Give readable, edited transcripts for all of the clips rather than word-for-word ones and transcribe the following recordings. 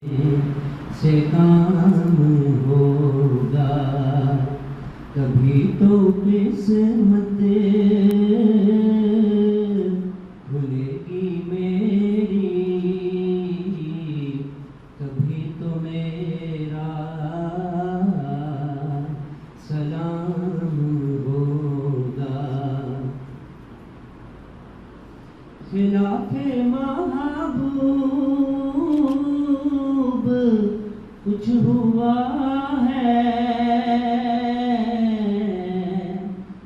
से काम होगा, कभी तो किस्मत खुलेगी मेरी, कभी तो मेरा सलाम होगा। खिलाफे महबूब कुछ हुआ है,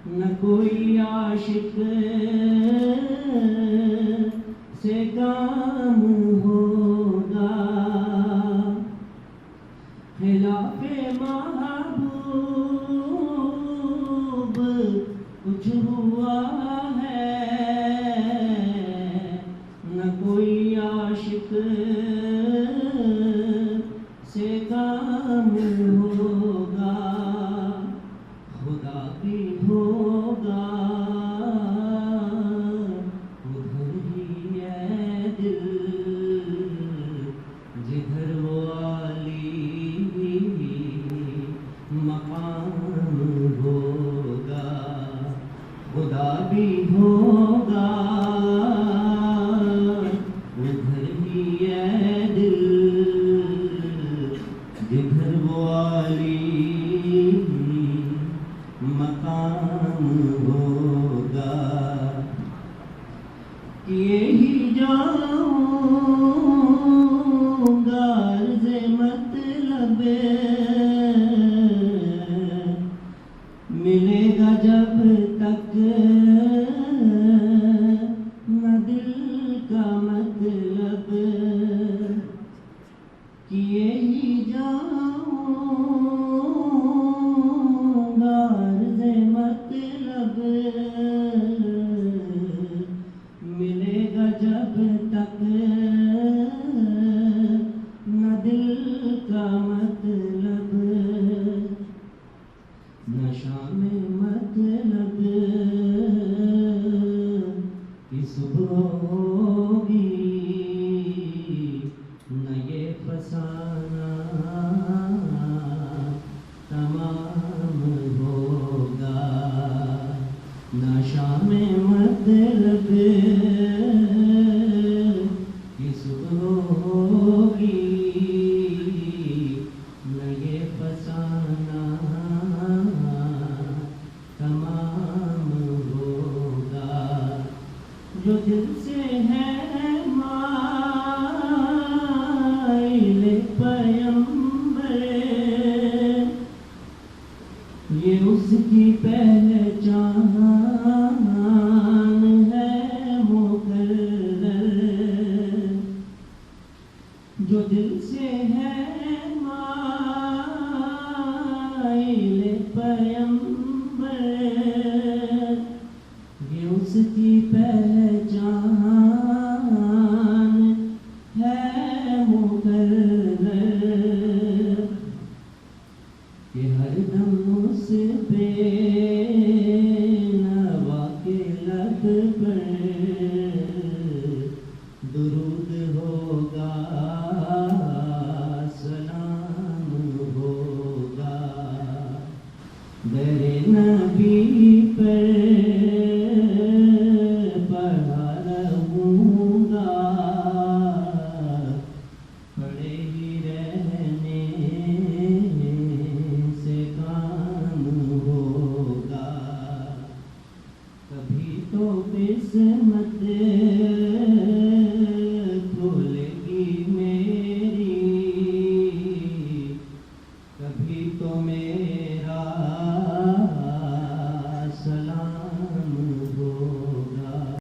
न कोई आशिक से काम होगा। खिलाफे महबूब कुछ हुआ है, न कोई आशिक से काम होगा। खुदा भी होगा उधर ही है दिल, जिधर वो आली मकाम होगा। खुदा भी होगा उधर ही है दिल, जिधर वो आली मकाम होगा। किए ही जाऊंगा अर्ज़ मतलब, मिलेगा जब तक न दिल का मतलब। किए ही जाऊंगा अर्ज़ मतलब, मिलेगा जब तक न दिल का मतलब। नशा में मतलब की सुबह होगी, न ये फसाना तमाम होगा। नशा में मतलब की सुबह होगी, न ये फसाना तमाम होगा। जो दिल से है माइल पैगंबर, ये उसकी पहचान है मुकर्रर। जो दिल से है माइल पैगंबर, ये उसकी पहचान है मुकर्रर। कि हरदम उस पे नवा के लब पर दुरूद होगा, सलाम होगा। दरे नबी पर पढ़ा रहूँगा, पढ़े ही रहने से काम होगा। कभी तो किस्मत खुलेगी मेरी, कभी तो मेरा